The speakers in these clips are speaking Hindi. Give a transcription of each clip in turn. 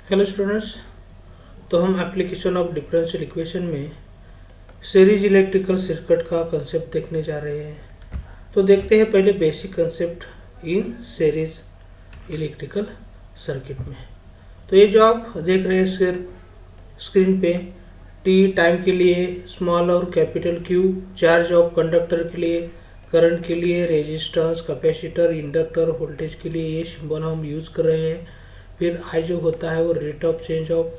Hello students. तो हम एप्लीकेशन ऑफ डिफरेंशियल इक्वेशन में सीरीज इलेक्ट्रिकल सर्किट का कंसेप्ट देखने जा रहे हैं। तो देखते हैं पहले basic concept in series electrical circuit में। तो ये जो आप देख रहे हैं सिर्फ स्क्रीन पे, टी टाइम के लिए, स्मॉल और capital Q charge of conductor के लिए, करंट के लिए, रेजिस्टेंस, कैपेसिटर, इंडक्टर, वोल्टेज के लिए ये सिंबल हम यूज़ कर रहे हैं। फिर आई जो होता है वो rate of change of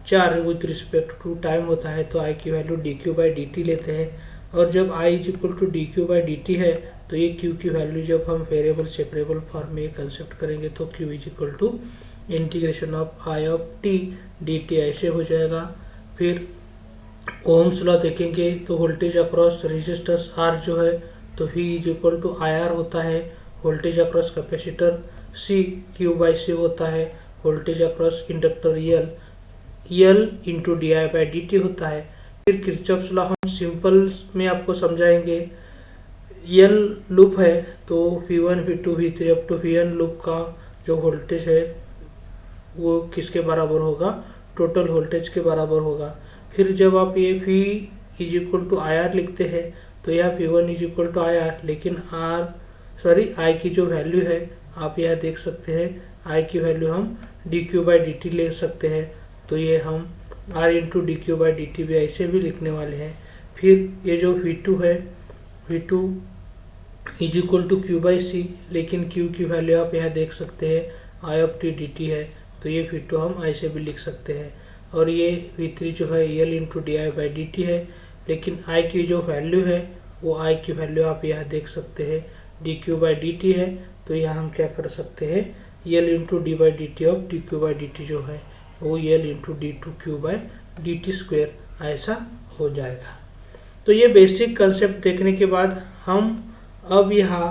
charge with respect to time होता है, तो आई की value D Q by D T लेते हैं। और जब I is equal to D Q by D T है तो ये क्यू की वैल्यू जब हम वेरिएबल सेपरेबल फॉर्म में कंसेप्ट करेंगे तो Q is equal to integration of I of T D T ऐसे हो जाएगा। फिर ओम्स लॉ देखेंगे तो वोल्टेज अक्रॉस रेजिस्टेंस आर जो है तो V is equal to I R होता है। Voltage across capacitor C Q by C होता है। Voltage across inductor L into D I by D T होता है। फिर किरचॉफ्स लॉ हम सिंपल में आपको समझाएंगे। एल लूप है तो V1 V2 V3 up to Vn loop का जो वोल्टेज है वो किसके बराबर होगा, टोटल वोल्टेज के बराबर होगा। फिर जब आप ये V is equal to I R लिखते हैं तो यह V1 is equal to I R, लेकिन आई की जो वैल्यू है आप यह देख सकते हैं, आई की वैल्यू हम D Q by D T ले सकते हैं। तो ये हम R into D Q by D T भी ऐसे भी लिखने वाले हैं। फिर ये जो V2 है, V2 is equal to Q by C, लेकिन क्यू की वैल्यू आप यहाँ देख सकते हैं I of T D T है, तो ये V2 हम ऐसे भी लिख सकते हैं। और ये V3 जो है L into D I by D T है, लेकिन आई की जो वैल्यू है वो आई की वैल्यू आप यहाँ देख सकते हैं D Q by D T है, तो यहाँ हम क्या कर सकते हैं L into D by D T of D Q by D T जो है वो L into D two Q by D T square ऐसा हो जाएगा। तो ये बेसिक कंसेप्ट देखने के बाद हम अब यहाँ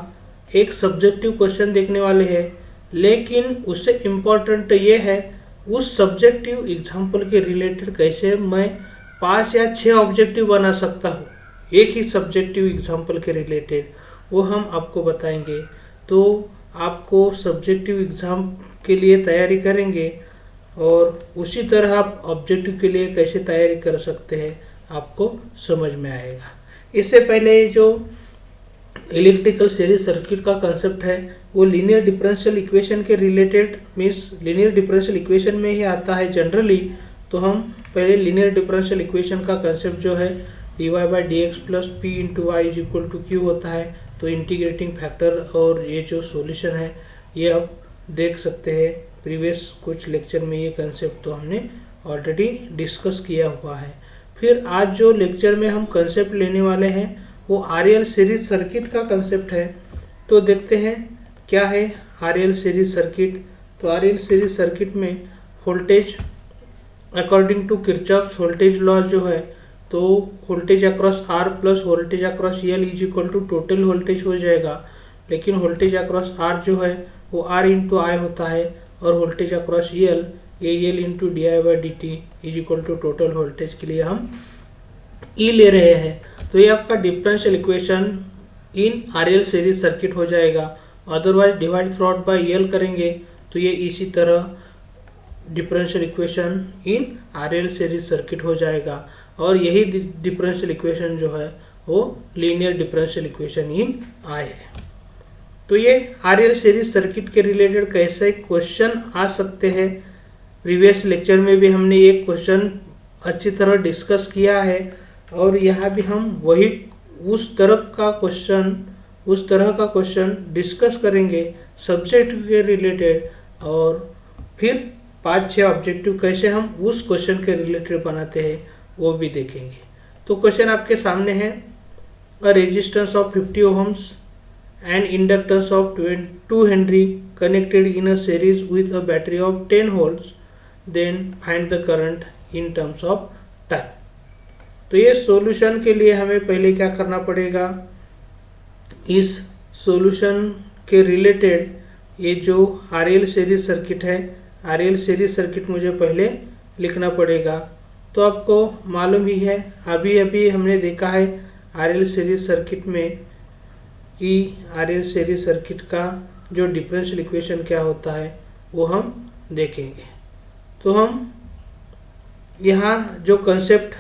एक सब्जेक्टिव क्वेश्चन देखने वाले हैं, लेकिन उससे इम्पोर्टेंट ये है उस सब्जेक्टिव एग्जाम्पल के रिलेटेड कैसे मैं 5 या 6 ऑब्जेक्टिव बना सकता हूँ एक ही सब्जेक्टिव एग्जाम्पल के रिलेटेड, वो हम आपको बताएंगे। तो आपको सब्जेक्टिव एग्जाम के लिए तैयारी करेंगे और उसी तरह आप ऑब्जेक्टिव के लिए कैसे तैयारी कर सकते हैं आपको समझ में आएगा। इससे पहले जो इलेक्ट्रिकल सीरीज सर्किट का कंसेप्ट है वो लीनियर डिफरेंशियल इक्वेशन के related means linear differential equation में ही आता है जनरली। तो हम पहले लीनियर डिफरेंशियल इक्वेशन का कंसेप्ट जो है D Y by D X plus P into Y is equal to Q होता है, तो इंटीग्रेटिंग फैक्टर और ये जो सॉल्यूशन है ये आप देख सकते हैं। प्रीवियस कुछ लेक्चर में ये कंसेप्ट तो हमने ऑलरेडी डिस्कस किया हुआ है। फिर आज जो लेक्चर में हम कंसेप्ट लेने वाले हैं वो आरएल सीरीज सर्किट का कंसेप्ट है। तो देखते हैं क्या है आरएल सीरीज सर्किट। तो आरएल सीरीज सर्किट में voltage according to Kirchhoff's voltage law जो है तो voltage across R plus voltage across L is equal to total voltage हो जाएगा, लेकिन वोल्टेज अक्रॉस आर जो है वो आर इंटू आई होता है और वोल्टेज अक्रॉस एल ये L into D I by D T is equal to total voltage के लिए हम ई ले रहे हैं। तो ये आपका differential equation in RL series circuit हो जाएगा। Otherwise divide through out by L करेंगे तो ये इसी तरह differential equation in RL series circuit हो जाएगा। और यही डिफरेंशियल इक्वेशन जो है वो लीनियर डिफरेंशियल इक्वेशन इन आई है। तो ये आरएल सीरीज सर्किट के रिलेटेड कैसे क्वेश्चन आ सकते हैं, प्रीवियस लेक्चर में भी हमने एक क्वेश्चन अच्छी तरह डिस्कस किया है और यहाँ भी हम वही उस तरह का क्वेश्चन डिस्कस करेंगे सब्जेक्ट के रिलेटेड, और फिर 5-6 ऑब्जेक्टिव कैसे हम उस क्वेश्चन के रिलेटेड बनाते हैं वो भी देखेंगे। तो क्वेश्चन आपके सामने है, a resistance of 50 ohms and inductance of 2 henry connected in a series with a battery of 10 volts, then find the current in terms of time. तो ये सॉल्यूशन के लिए हमें पहले क्या करना पड़ेगा, इस सॉल्यूशन के रिलेटेड ये जो आरएल सीरीज सर्किट है, आरएल सीरीज सर्किट मुझे पहले लिखना पड़ेगा। तो आपको मालूम ही है, अभी अभी हमने देखा है आरएल सीरीज सर्किट में कि आरएल सीरीज सर्किट का जो डिफरेंशियल इक्वेशन क्या होता है वो हम देखेंगे। तो हम यहाँ जो कंसेप्ट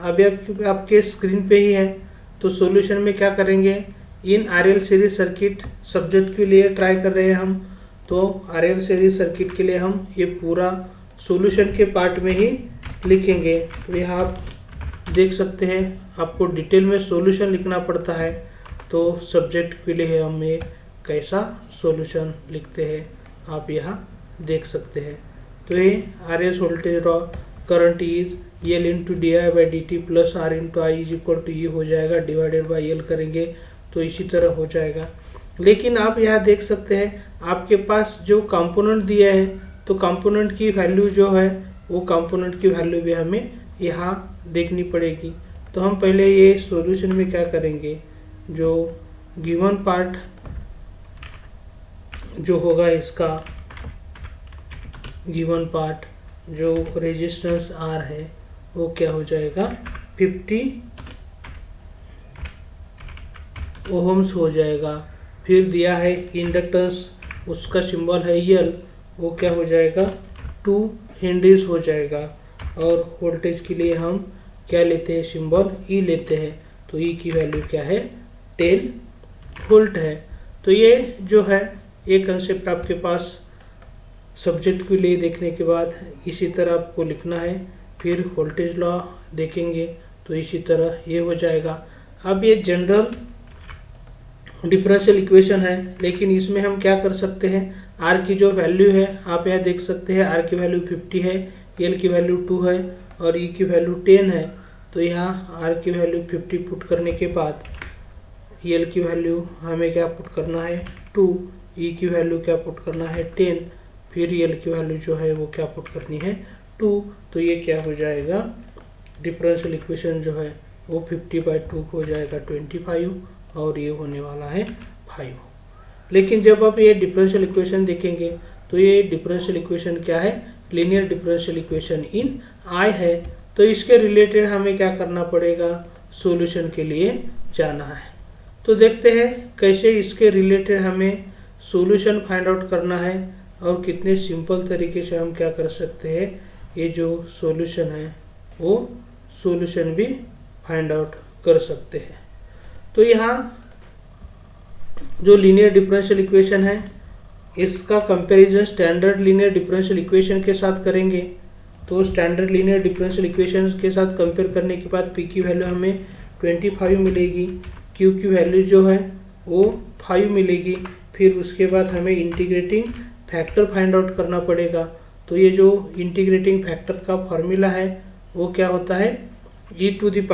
अभी आपके स्क्रीन पे ही है, तो सॉल्यूशन में क्या करेंगे, इन आरएल सीरीज सर्किट सब्जेक्ट के लिए ट्राई कर रहे हैं हम। तो आरएल सीरीज सर्किट के लिए हम ये पूरा सॉल्यूशन के पार्ट में ही लिखेंगे। तो यहाँ आप देख सकते हैं, आपको डिटेल में सॉल्यूशन लिखना पड़ता है। तो सब्जेक्ट के लिए हम ये कैसा सॉल्यूशन लिखते हैं आप यहाँ देख सकते हैं। तो ये RS voltage draw current is L into D I by D T plus R into I is equal to E हो जाएगा, डिवाइडेड बाई एल करेंगे तो इसी तरह हो जाएगा। लेकिन आप यहाँ देख सकते हैं आपके पास जो कंपोनेंट दिया है, तो कंपोनेंट की वैल्यू जो है वो कंपोनेंट की वैल्यू भी हमें यहाँ देखनी पड़ेगी। तो हम पहले ये सॉल्यूशन में क्या करेंगे, जो गिवन पार्ट जो होगा इसका गिवन पार्ट जो रेजिस्टेंस आर है वो क्या हो जाएगा 50 ओहम्स हो जाएगा। फिर दिया है इंडक्टेंस, उसका सिंबल है एल, वो क्या हो जाएगा 2 हेनरीज हो जाएगा। और वोल्टेज के लिए हम क्या लेते हैं, सिंबल ई लेते हैं। तो ई की वैल्यू क्या है 10 वोल्ट है। तो ये जो है ये कंसेप्ट आपके पास सब्जेक्ट के लिए देखने के बाद इसी तरह आपको लिखना है। फिर वोल्टेज लॉ देखेंगे तो इसी तरह ये हो जाएगा। अब ये जनरल डिफरेंशियल इक्वेशन है, लेकिन इसमें हम क्या कर सकते हैं, आर की जो वैल्यू है आप यहाँ देख सकते हैं, आर की वैल्यू 50 है, एल की वैल्यू 2 है और ई की वैल्यू 10 है। तो यहाँ आर की वैल्यू 50 पुट करने के बाद एल की वैल्यू हमें क्या पुट करना है 2, ई की वैल्यू क्या पुट करना है 10, फिर एल की वैल्यू जो है वो क्या पुट करनी है 2। तो ये क्या हो जाएगा, डिफरेंशियल इक्वेशन जो है वो 50/2 हो जाएगा 25 और ये होने वाला है 5। लेकिन जब आप ये डिफरेंशियल इक्वेशन देखेंगे तो ये डिफरेंशियल इक्वेशन क्या है, लीनियर डिफरेंशियल इक्वेशन इन आई है। तो इसके रिलेटेड हमें क्या करना पड़ेगा, सॉल्यूशन के लिए जाना है। तो देखते हैं कैसे इसके रिलेटेड हमें सॉल्यूशन फाइंड आउट करना है और कितने सिंपल तरीके से हम क्या कर सकते हैं, ये जो सॉल्यूशन है वो सॉल्यूशन भी फाइंड आउट कर सकते हैं। तो यहाँ जो लीनियर डिफरेंशियल इक्वेशन है इसका comparison standard linear differential equation के साथ करेंगे। तो स्टैंडर्ड लीनियर डिफरेंशियल इक्वेशन के साथ कंपेयर करने के बाद पी की वैल्यू हमें 25 मिलेगी, क्यू की वैल्यू जो है वो 5 मिलेगी। फिर उसके बाद हमें इंटीग्रेटिंग फैक्टर फाइंड आउट करना पड़ेगा। तो ये जो इंटीग्रेटिंग फैक्टर का फॉर्मूला है वो क्या होता है, e to the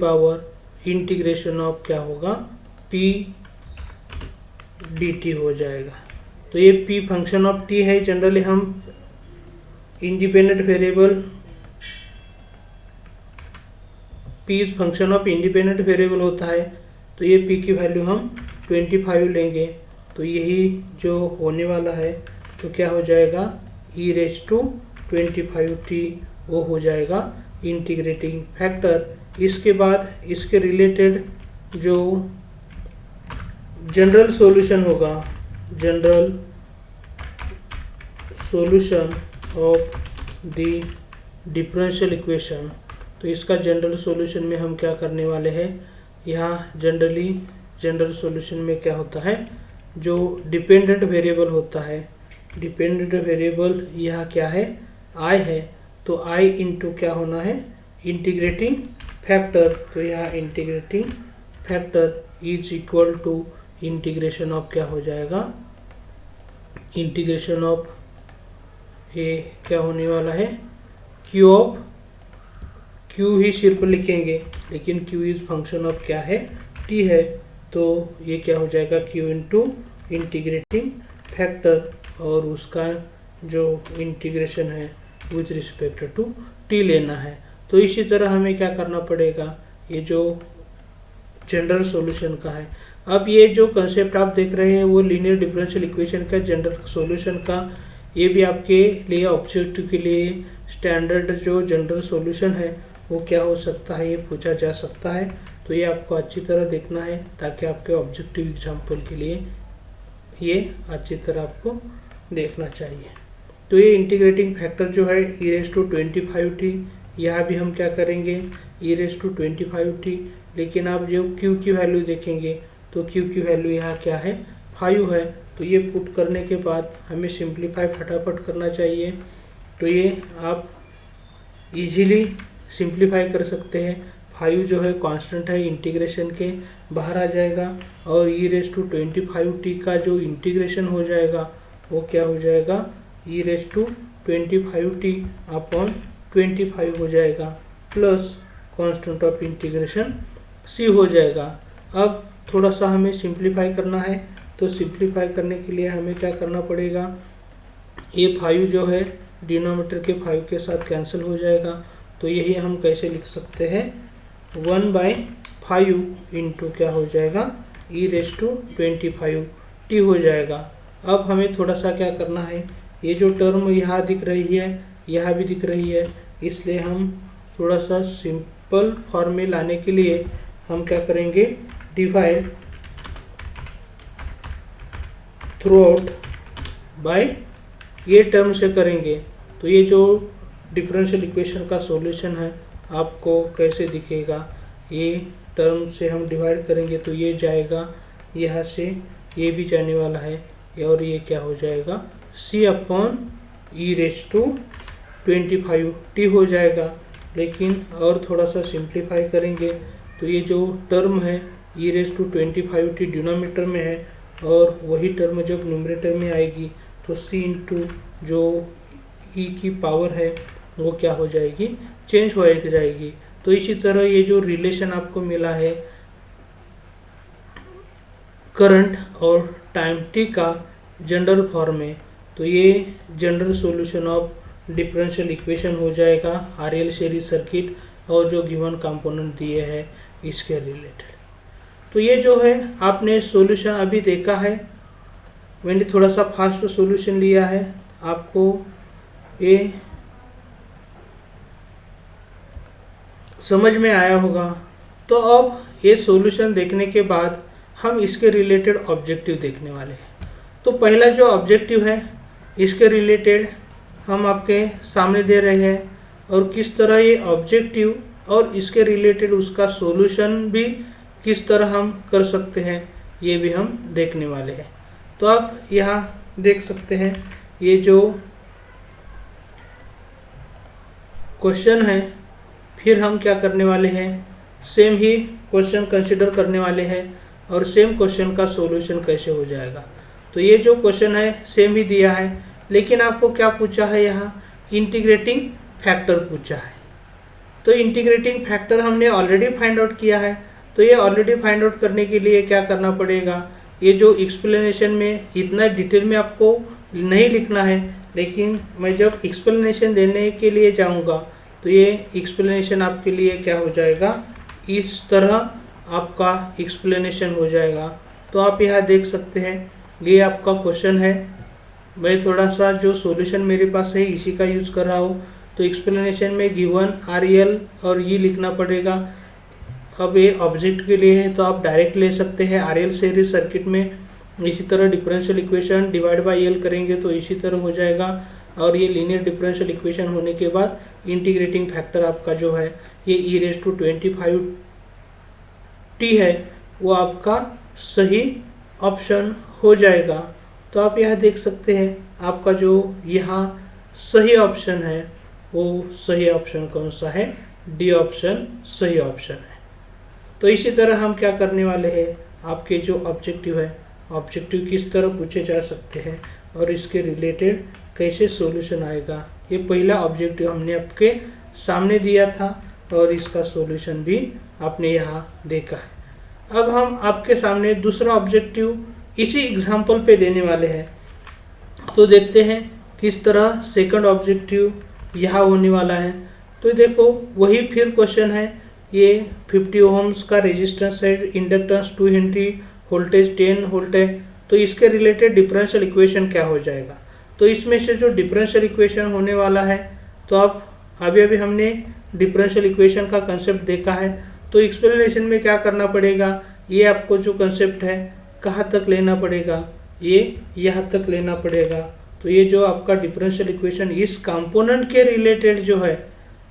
power integration of क्या होगा p dt हो जाएगा। तो ये p फंक्शन ऑफ t है। जनरली हम independent variable p is function of independent variable होता है। तो ये p की वैल्यू हम 25 लेंगे। तो यही जो होने वाला है तो क्या हो जाएगा e⁻25t वो हो जाएगा इंटीग्रेटिंग फैक्टर। इसके बाद इसके रिलेटेड जो जनरल सॉल्यूशन होगा, general solution of the differential equation, तो इसका जनरल सॉल्यूशन में हम क्या करने वाले हैं, यहाँ जनरली जनरल सॉल्यूशन में क्या होता है, जो डिपेंडेंट वेरिएबल होता है, डिपेंडेंट वेरिएबल यहाँ क्या है i है। तो i इंटू क्या होना है इंटीग्रेटिंग फैक्टर। तो यहाँ integrating factor is equal to integration of क्या हो जाएगा, इंटीग्रेशन ऑफ ये क्या होने वाला है q ऑफ q ही सिर्फ लिखेंगे, लेकिन q इज फंक्शन ऑफ क्या है t है। तो ये क्या हो जाएगा q इंटू इंटीग्रेटिंग फैक्टर और उसका जो इंटीग्रेशन है विथ रिस्पेक्ट टू t लेना है। तो इसी तरह हमें क्या करना पड़ेगा, ये जो जनरल सॉल्यूशन का है। अब ये जो कंसेप्ट आप देख रहे हैं वो लीनियर डिफरेंशियल इक्वेशन का जनरल सॉल्यूशन का, ये भी आपके लिए ऑब्जेक्टिव के लिए स्टैंडर्ड जो जनरल सॉल्यूशन है वो क्या हो सकता है, ये पूछा जा सकता है। तो ये आपको अच्छी तरह देखना है ताकि आपके ऑब्जेक्टिव एग्जाम्पल के लिए ये अच्छी तरह आपको देखना चाहिए। तो ये इंटीग्रेटिंग फैक्टर जो है e⁻25t, यहाँ भी हम क्या करेंगे e⁻25t, लेकिन आप जो q की वैल्यू देखेंगे तो q की वैल्यू यहाँ क्या है 5 है। तो ये पुट करने के बाद हमें सिंप्लीफाई फटाफट करना चाहिए। तो ये आप इजीली सिंप्लीफाई कर सकते हैं। 5 जो है कांस्टेंट है, इंटीग्रेशन के बाहर आ जाएगा और e⁻25t का जो इंटीग्रेशन हो जाएगा वो क्या हो जाएगा e⁻25t अपॉन 25 हो जाएगा plus constant of integration c हो जाएगा। अब थोड़ा सा हमें सिंप्लीफाई करना है, तो सिंप्लीफाई करने के लिए हमें क्या करना पड़ेगा, ये 5 जो है डिनोमिनेटर के 5 के साथ कैंसिल हो जाएगा। तो यही हम कैसे लिख सकते हैं 1/5 इंटू क्या हो जाएगा e⁻25t हो जाएगा। अब हमें थोड़ा सा क्या करना है, ये जो टर्म यहाँ दिख रही है यहाँ भी दिख रही है, इसलिए हम थोड़ा सा सिंपल फॉर्म में लाने के लिए हम क्या करेंगे डिवाइड थ्रू आउट बाय ये टर्म से करेंगे। तो ये जो डिफरेंशियल इक्वेशन का सॉल्यूशन है आपको कैसे दिखेगा, ये टर्म से हम डिवाइड करेंगे तो ये जाएगा यहाँ से, ये भी जाने वाला है और ये क्या हो जाएगा c अपॉन e⁻25t हो जाएगा। लेकिन और थोड़ा सा सिंप्लीफाई करेंगे तो ये जो टर्म है e⁻25t डिनोमिनेटर में है और वही टर्म जब न्यूमरेटर में आएगी तो c इंटू जो e की पावर है वो क्या हो जाएगी चेंज हो जाएगी। तो इसी तरह ये जो रिलेशन आपको मिला है करंट और टाइम t का जनरल फॉर्म में, तो ये general solution of differential equation हो जाएगा RL सीरीज सर्किट और जो गिवन कंपोनेंट दिए हैं इसके रिलेटेड। तो ये जो है आपने सॉल्यूशन अभी देखा है, मैंने थोड़ा सा फास्ट सॉल्यूशन लिया है, आपको ये समझ में आया होगा। तो अब ये सॉल्यूशन देखने के बाद हम इसके रिलेटेड ऑब्जेक्टिव देखने वाले हैं। तो पहला जो ऑब्जेक्टिव है इसके रिलेटेड हम आपके सामने दे रहे हैं और किस तरह ये ऑब्जेक्टिव और इसके रिलेटेड उसका सॉल्यूशन भी किस तरह हम कर सकते हैं ये भी हम देखने वाले हैं। तो आप यहाँ देख सकते हैं ये जो क्वेश्चन है, फिर हम क्या करने वाले हैं सेम ही क्वेश्चन कंसिडर करने वाले हैं और सेम क्वेश्चन का सॉल्यूशन कैसे हो जाएगा। तो ये जो क्वेश्चन है सेम ही दिया है, लेकिन आपको क्या पूछा है यहाँ इंटीग्रेटिंग फैक्टर पूछा है। तो इंटीग्रेटिंग फैक्टर हमने ऑलरेडी फाइंड आउट किया है, तो ये ऑलरेडी फाइंड आउट करने के लिए क्या करना पड़ेगा, ये जो एक्सप्लेनेशन में इतना डिटेल में आपको नहीं लिखना है, लेकिन मैं जब एक्सप्लेनेशन देने के लिए जाऊंगा तो ये एक्सप्लेनेशन आपके लिए क्या हो जाएगा इस तरह आपका एक्सप्लेनेशन हो जाएगा। तो आप यहाँ देख सकते हैं ये आपका क्वेश्चन है, मैं थोड़ा सा जो सॉल्यूशन मेरे पास है इसी का यूज़ कर रहा हूँ। तो एक्सप्लेनेशन में गिवन RL और ये लिखना पड़ेगा। अब ये ऑब्जेक्ट के लिए है तो आप डायरेक्ट ले सकते हैं RL सीरीज सर्किट में, इसी तरह differential equation divide by L करेंगे तो इसी तरह हो जाएगा। और ये लीनियर डिफरेंशियल इक्वेशन होने के बाद इंटीग्रेटिंग फैक्टर आपका जो है ये e⁻25t है वो आपका सही ऑप्शन हो जाएगा। तो आप यहाँ देख सकते हैं आपका जो यहाँ सही ऑप्शन है वो सही ऑप्शन कौन सा है, डी ऑप्शन सही ऑप्शन है। तो इसी तरह हम क्या करने वाले हैं, आपके जो ऑब्जेक्टिव है ऑब्जेक्टिव किस तरह पूछे जा सकते हैं और इसके रिलेटेड कैसे सॉल्यूशन आएगा, ये पहला ऑब्जेक्टिव हमने आपके सामने दिया था और इसका सॉल्यूशन भी आपने यहाँ देखा है। अब हम आपके सामने दूसरा ऑब्जेक्टिव इसी एग्जाम्पल पे देने वाले हैं। तो देखते हैं किस तरह सेकंड ऑब्जेक्टिव यहाँ होने वाला है। तो देखो वही फिर क्वेश्चन है, ये 50 ओम्स का रेजिस्टेंस है, इंडक्टेंस 2 हेनरी, वोल्टेज 10 वोल्ट है। तो इसके रिलेटेड डिफरेंशियल इक्वेशन क्या हो जाएगा। तो इसमें से जो डिफरेंशियल इक्वेशन होने वाला है, तो अब अभी हमने डिफरेंशियल इक्वेशन का कंसेप्ट देखा है। तो एक्सप्लेनेशन में क्या करना पड़ेगा, ये आपको जो कंसेप्ट है कहाँ तक लेना पड़ेगा, ये यहाँ तक लेना पड़ेगा। तो ये जो आपका डिफरेंशियल इक्वेशन इस कंपोनेंट के रिलेटेड जो है,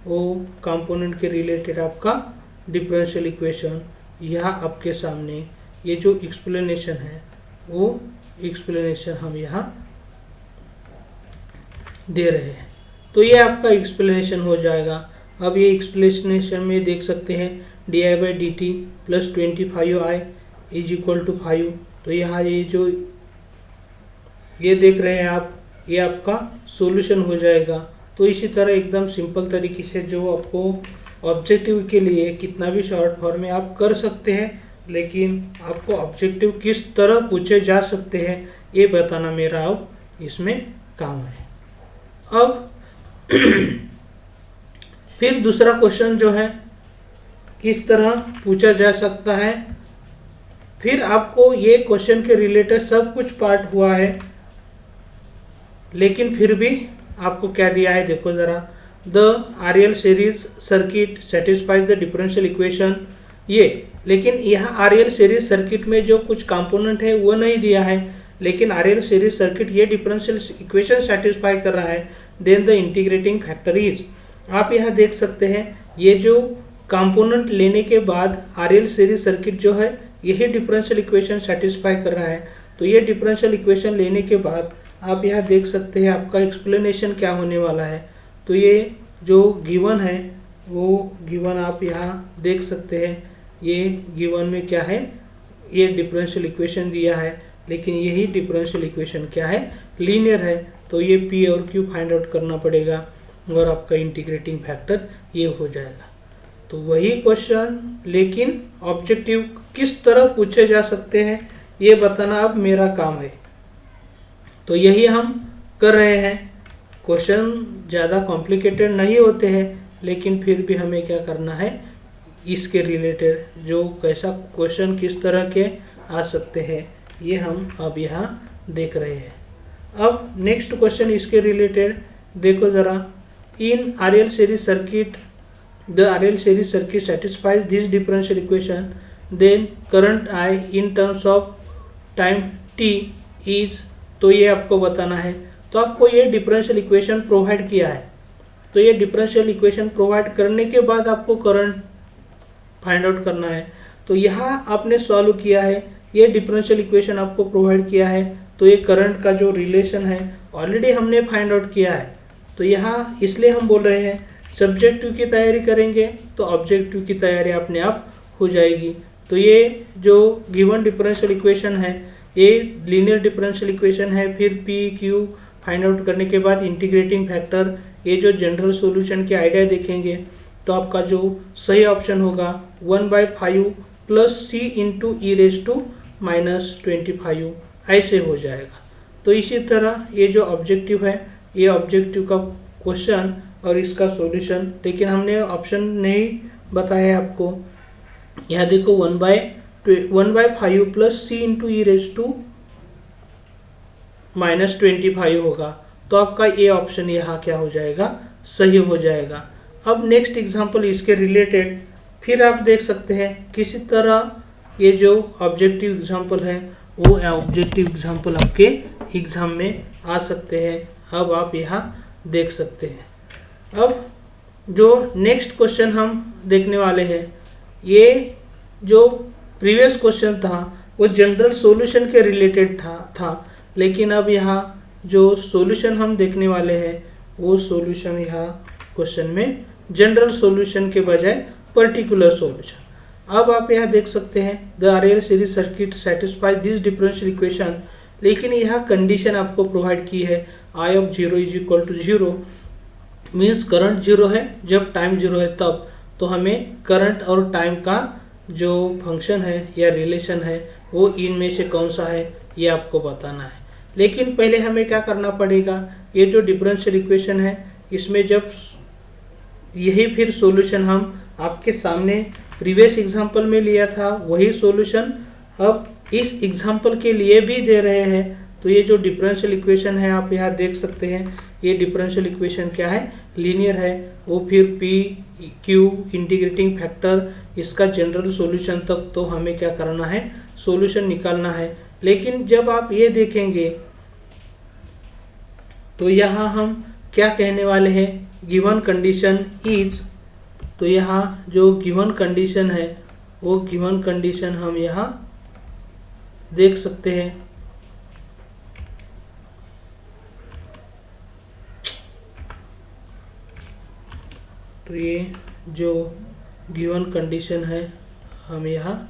वो कंपोनेंट के रिलेटेड आपका डिफरेंशियल इक्वेशन यहाँ आपके सामने ये जो एक्सप्लेनेशन है वो एक्सप्लेनेशन हम यहाँ दे रहे हैं। तो ये आपका एक्सप्लेनेशन हो जाएगा। अब ये एक्सप्लेनेशन में देख सकते हैं di/dt plus 25i is equal to 5। तो यहाँ ये जो ये देख रहे हैं आप, ये आपका सॉल्यूशन हो जाएगा। तो इसी तरह एकदम सिंपल तरीके से जो आपको ऑब्जेक्टिव के लिए कितना भी शॉर्ट फॉर्म में आप कर सकते हैं, लेकिन आपको ऑब्जेक्टिव किस तरह पूछे जा सकते हैं ये बताना मेरा अब इसमें काम है। अब फिर दूसरा क्वेश्चन जो है किस तरह पूछा जा सकता है। फिर आपको ये क्वेश्चन के रिलेटेड सब कुछ पार्ट हुआ है, लेकिन फिर भी आपको क्या दिया है देखो जरा। The RL series circuit satisfies the differential equation, ये लेकिन यहाँ RL सीरीज सर्किट में जो कुछ कंपोनेंट है वो नहीं दिया है, लेकिन RL सीरीज सर्किट ये डिफरेंशियल इक्वेशन सेटिस्फाई कर रहा है। Then the integrating factor is, आप यहाँ देख सकते हैं ये जो कंपोनेंट लेने के बाद RL सीरीज सर्किट जो है यही डिफरेंशियल इक्वेशन सेटिस्फाई कर रहा है। तो ये डिफरेंशियल इक्वेशन लेने के बाद आप यहाँ देख सकते हैं आपका एक्सप्लेनेशन क्या होने वाला है। तो ये जो गिवन है वो गिवन आप यहाँ देख सकते हैं। ये गिवन में क्या है, ये डिफरेंशियल इक्वेशन दिया है, लेकिन यही डिफरेंशियल इक्वेशन क्या है, लीनियर है। तो ये P और Q फाइंड आउट करना पड़ेगा और आपका इंटीग्रेटिंग फैक्टर ये हो जाएगा। तो वही क्वेश्चन लेकिन ऑब्जेक्टिव किस तरह पूछे जा सकते हैं ये बताना अब मेरा काम है। तो यही हम कर रहे हैं। क्वेश्चन ज़्यादा कॉम्प्लिकेटेड नहीं होते हैं, लेकिन फिर भी हमें क्या करना है, इसके रिलेटेड जो कैसा क्वेश्चन किस तरह के आ सकते हैं ये हम अब यहाँ देख रहे हैं। अब नेक्स्ट क्वेश्चन इसके रिलेटेड देखो ज़रा। In RL series circuit the RL series circuit satisfies this differential equation, then current I in terms of time t is, तो ये आपको बताना है। तो आपको ये डिफरेंशियल इक्वेशन प्रोवाइड किया है, तो ये डिफरेंशियल इक्वेशन प्रोवाइड करने के बाद आपको करंट फाइंड आउट करना है। तो यहाँ आपने सॉल्व किया है, ये डिफरेंशियल इक्वेशन आपको प्रोवाइड किया है, तो ये करंट का जो रिलेशन है ऑलरेडी हमने फाइंड आउट किया है। तो यहाँ इसलिए हम बोल रहे हैं सब्जेक्टिव की तैयारी करेंगे तो ऑब्जेक्टिव की तैयारी अपने आप हो जाएगी। तो ये जो गिवन डिफरेंशियल इक्वेशन है ये लीनियर डिफरेंशियल इक्वेशन है। फिर P Q फाइंड आउट करने के बाद इंटीग्रेटिंग फैक्टर, ये जो जनरल सॉल्यूशन के आइडिया देखेंगे तो आपका जो सही ऑप्शन होगा 1/5 प्लस C इंटू e⁻⁻25 ऐसे हो जाएगा। तो इसी तरह ये जो ऑब्जेक्टिव है ये ऑब्जेक्टिव का क्वेश्चन और इसका सॉल्यूशन, लेकिन हमने ऑप्शन नहीं बताया है आपको। यहाँ देखो 1/5 प्लस C इंटू e⁻⁻25 होगा। तो आपका ये ऑप्शन यहाँ क्या हो जाएगा, सही हो जाएगा। अब नेक्स्ट एग्जांपल इसके रिलेटेड फिर आप देख सकते हैं किसी तरह ये जो ऑब्जेक्टिव एग्जांपल है वो ऑब्जेक्टिव एग्जांपल आपके एग्जाम में आ सकते हैं। अब आप यहाँ देख सकते हैं। अब जो नेक्स्ट क्वेश्चन हम देखने वाले हैं, ये जो प्रीवियस क्वेश्चन था वो जनरल सॉल्यूशन के रिलेटेड था, लेकिन अब यहाँ जो सॉल्यूशन हम देखने वाले हैं वो सॉल्यूशन यहाँ क्वेश्चन में जनरल सॉल्यूशन के बजाय पर्टिकुलर सॉल्यूशन। अब आप यहाँ देख सकते हैं the RL series circuit satisfy this differential equation, लेकिन यहाँ कंडीशन आपको प्रोवाइड की है I of 0 is equal to 0, means current 0 है जब टाइम 0 है तब। तो हमें करंट और टाइम का जो फंक्शन है या रिलेशन है वो इनमें से कौन सा है ये आपको बताना है। लेकिन पहले हमें क्या करना पड़ेगा, ये जो डिफरेंशियल इक्वेशन है इसमें जब यही फिर सॉल्यूशन हम आपके सामने प्रीवियस एग्जांपल में लिया था वही सॉल्यूशन अब इस एग्जांपल के लिए भी दे रहे हैं। तो ये जो डिफरेंशियल इक्वेशन है आप यहाँ देख सकते हैं, ये डिफरेंशियल इक्वेशन क्या है, लीनियर है। वो फिर P Q इंटीग्रेटिंग फैक्टर इसका जनरल सॉल्यूशन तक तो हमें क्या करना है, सॉल्यूशन निकालना है। लेकिन जब आप ये देखेंगे तो यहाँ हम क्या कहने वाले हैं, गिवन कंडीशन इज, तो यहाँ जो गिवन कंडीशन है वो गिवन कंडीशन हम यहाँ देख सकते हैं। तो ये जो गिवन कंडीशन है हम यहाँ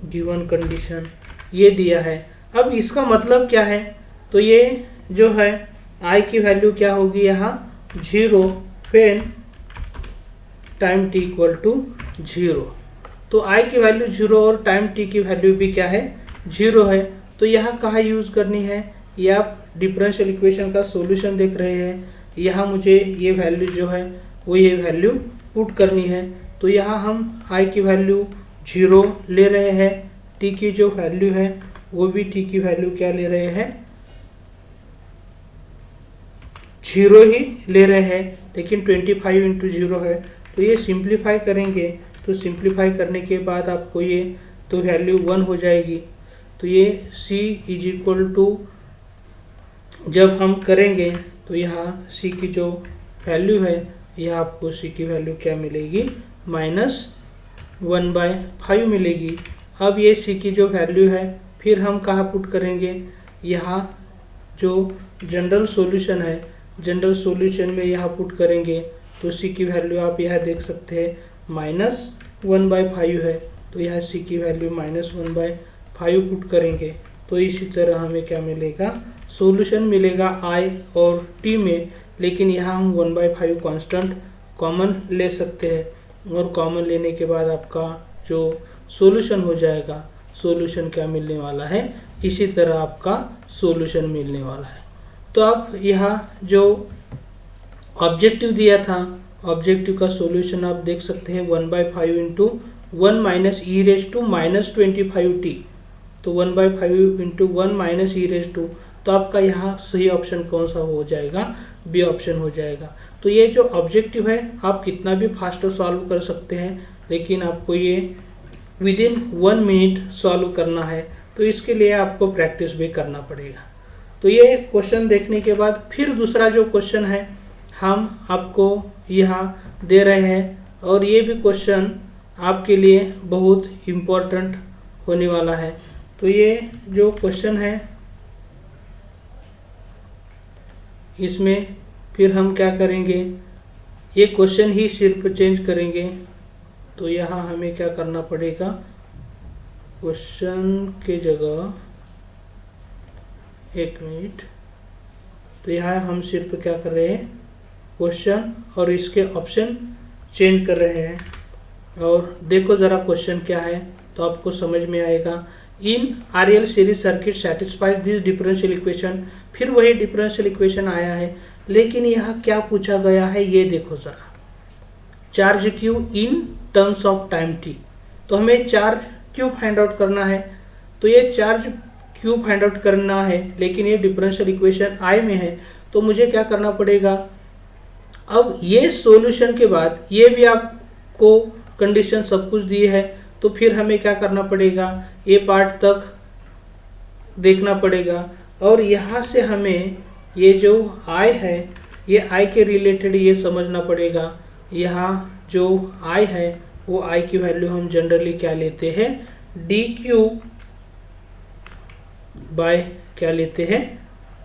गिवन कंडीशन ये दिया है। अब इसका मतलब क्या है, तो ये जो है आई की वैल्यू क्या होगी यहाँ 0 when time t equal to 0। तो आई की वैल्यू 0 और टाइम t की वैल्यू भी क्या है 0 है। तो यहाँ कहाँ यूज़ करनी है, ये आप डिफरेंशियल इक्वेशन का सॉल्यूशन देख रहे हैं, यहाँ मुझे ये वैल्यू जो है वो ये वैल्यू पुट करनी है। तो यहाँ हम आई की वैल्यू 0 ले रहे हैं, टी की जो वैल्यू है वो भी टी की वैल्यू क्या ले रहे हैं 0 ही ले रहे हैं, लेकिन 25 इंटू 0 है। तो ये सिंप्लीफाई करेंगे, तो सिंप्लीफाई करने के बाद आपको ये तो वैल्यू 1 हो जाएगी। तो ये c इज इक्वल टू जब हम करेंगे तो यहाँ c की जो वैल्यू है यह आपको c की वैल्यू क्या मिलेगी -1/5 मिलेगी। अब ये c की जो वैल्यू है फिर हम कहाँ पुट करेंगे, यहाँ जो जनरल सॉल्यूशन है जनरल सॉल्यूशन में यहाँ पुट करेंगे। तो c की वैल्यू आप यहाँ देख सकते हैं -1/5 है, तो यहाँ c की वैल्यू -1/5 पुट करेंगे। तो इसी तरह हमें क्या मिलेगा, सॉल्यूशन मिलेगा i और t में, लेकिन यहाँ हम 1/5 कांस्टेंट कॉमन ले सकते हैं और कॉमन लेने के बाद आपका जो सॉल्यूशन हो जाएगा, सॉल्यूशन क्या मिलने वाला है, इसी तरह आपका सॉल्यूशन मिलने वाला है। तो आप यहाँ जो ऑब्जेक्टिव दिया था, ऑब्जेक्टिव का सॉल्यूशन आप देख सकते हैं 1/5 into 1 minus E raise to -25t। तो 1/5 into 1 minus E raise to, तो आपका यहाँ सही ऑप्शन कौन सा हो जाएगा, बी ऑप्शन हो जाएगा। तो ये जो ऑब्जेक्टिव है आप कितना भी फास्टर सॉल्व कर सकते हैं, लेकिन आपको ये विदिन 1 मिनट सॉल्व करना है, तो इसके लिए आपको प्रैक्टिस भी करना पड़ेगा। तो ये क्वेश्चन देखने के बाद फिर दूसरा जो क्वेश्चन है हम आपको यहाँ दे रहे हैं, और ये भी क्वेश्चन आपके लिए बहुत इम्पोर्टेंट होने वाला है। तो ये जो क्वेश्चन है इसमें फिर हम क्या करेंगे, ये क्वेश्चन ही सिर्फ चेंज करेंगे। तो यहाँ हमें क्या करना पड़ेगा, क्वेश्चन के जगह 1 मिनट, तो यहाँ हम सिर्फ क्या कर रहे हैं, क्वेश्चन और इसके ऑप्शन चेंज कर रहे हैं। और देखो ज़रा क्वेश्चन क्या है तो आपको समझ में आएगा। In RL series circuit satisfies this differential equation, फिर वही डिफरेंशियल इक्वेशन आया है, लेकिन यहाँ क्या पूछा गया है ये देखो ज़रा, charge Q in terms of time T. तो हमें चार्ज क्यू फाइंड आउट करना है, तो ये चार्ज क्यू फाइंड आउट करना है, लेकिन ये डिफरेंशियल इक्वेशन आई में है। तो मुझे क्या करना पड़ेगा, अब ये सॉल्यूशन के बाद ये भी आपको कंडीशन सब कुछ दी है, तो फिर हमें क्या करना पड़ेगा, ये पार्ट तक देखना पड़ेगा, और यहाँ से हमें ये जो आई है ये आई के रिलेटेड ये समझना पड़ेगा। यहाँ जो आई है वो आई की वैल्यू हम जनरली क्या लेते हैं, डी क्यू बाय क्या लेते हैं,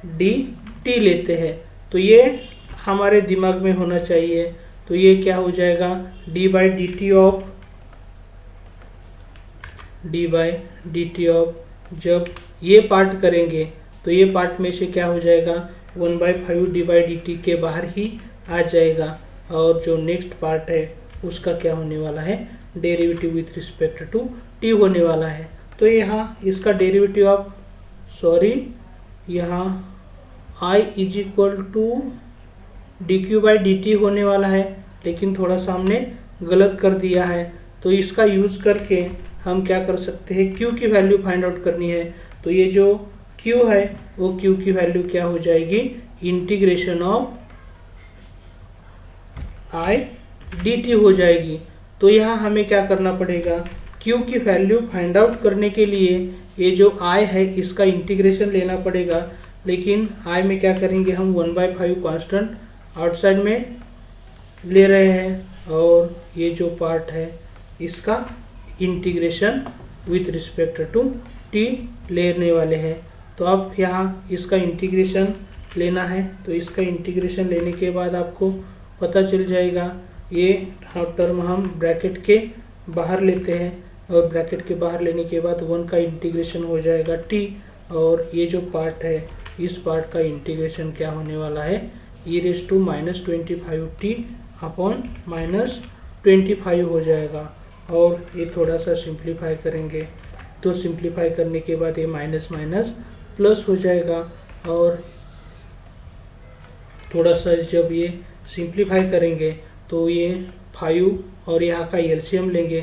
डी टी लेते हैं। तो ये हमारे दिमाग में होना चाहिए। तो ये क्या हो जाएगा, D by D T of जब ये पार्ट करेंगे तो ये पार्ट में से क्या हो जाएगा 1/5 डी बाई डी टी के बाहर ही आ जाएगा, और जो नेक्स्ट पार्ट है उसका क्या होने वाला है, derivative with respect to T होने वाला है। तो यहाँ इसका डेरिवेटिव ऑफ यहाँ I is equal to D Q by D T होने वाला है, लेकिन थोड़ा सा हमने गलत कर दिया है। तो इसका यूज़ करके हम क्या कर सकते हैं, क्यू की वैल्यू फाइंड आउट करनी है। तो ये जो क्यू है वो क्यू की वैल्यू क्या हो जाएगी, integration of I D T हो जाएगी। तो यहाँ हमें क्या करना पड़ेगा, क्यू की वैल्यू फाइंड आउट करने के लिए ये जो आई है इसका इंटीग्रेशन लेना पड़ेगा। लेकिन आई में क्या करेंगे, हम 1/5 कांस्टेंट आउटसाइड में ले रहे हैं और ये जो पार्ट है इसका integration with respect to T लेने वाले हैं। तो अब यहाँ इसका इंटीग्रेशन लेना है, तो इसका इंटीग्रेशन लेने के बाद आपको पता चल जाएगा, ये टर्म हम ब्रैकेट के बाहर लेते हैं और ब्रैकेट के बाहर लेने के बाद 1 का इंटीग्रेशन हो जाएगा टी, और ये जो पार्ट है इस पार्ट का इंटीग्रेशन क्या होने वाला है, e−25t अपॉन -25 हो जाएगा। और ये थोड़ा सा सिंप्लीफाई करेंगे तो सिंप्लीफाई करने के बाद ये माइनस माइनस प्लस हो जाएगा। और थोड़ा सा जब ये सिंप्लीफाई करेंगे तो ये 5 और यहाँ का एलसीएम लेंगे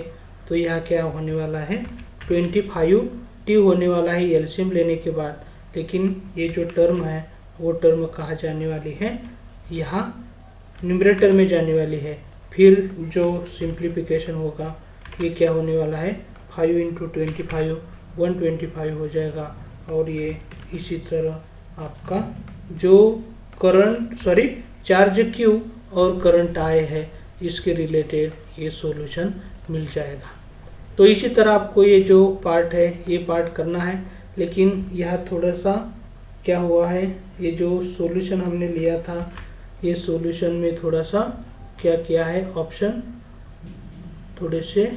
तो यहाँ क्या होने वाला है, 25t होने वाला है एलसीएम लेने के बाद। लेकिन ये जो टर्म है वो टर्म कहाँ जाने वाली है, यहाँ न्यूमरेटर में जाने वाली है। फिर जो सिंप्लीफिकेशन होगा ये क्या होने वाला है, 5 × 25 125 हो जाएगा। और ये इसी तरह आपका जो चार्ज Q और करंट I है इसके रिलेटेड ये सॉल्यूशन मिल जाएगा। तो इसी तरह आपको ये जो पार्ट है ये पार्ट करना है। लेकिन यह थोड़ा सा क्या हुआ है, ये जो सॉल्यूशन हमने लिया था ये सॉल्यूशन में थोड़ा सा क्या किया है, ऑप्शन थोड़े से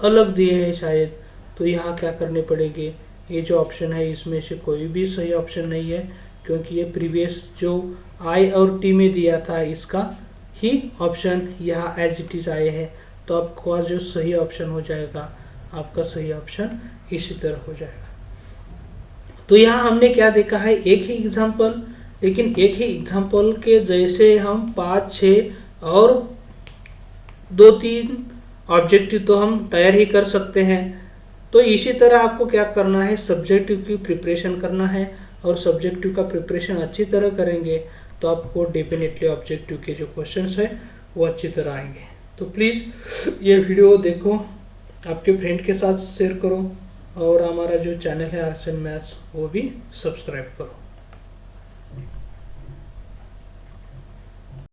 अलग दिए हैं शायद। तो यहाँ क्या करने पड़ेंगे, ये जो ऑप्शन है इसमें से कोई भी सही ऑप्शन नहीं है, क्योंकि ये प्रीवियस जो I और T में दिया था इसका ही ऑप्शन यहाँ एज इट इज आए हैं। तो आपका जो सही ऑप्शन हो जाएगा, आपका सही ऑप्शन इसी तरह हो जाएगा। तो यहाँ हमने क्या देखा है, एक ही एग्जाम्पल, लेकिन एक ही एग्जाम्पल के जैसे हम 5, 6 और 2-3 ऑब्जेक्टिव तो हम तैयार ही कर सकते हैं। तो इसी तरह आपको क्या करना है, सब्जेक्टिव की प्रिपरेशन करना है, और सब्जेक्टिव का प्रिपरेशन अच्छी तरह करेंगे तो आपको डेफिनेटली ऑब्जेक्टिव के जो क्वेश्चंस है वो अच्छी तरह आएंगे। तो प्लीज़ ये वीडियो देखो, आपके फ्रेंड के साथ शेयर करो, और हमारा जो चैनल है आर्ट्स एंड मैथ्स वो भी सब्सक्राइब करो।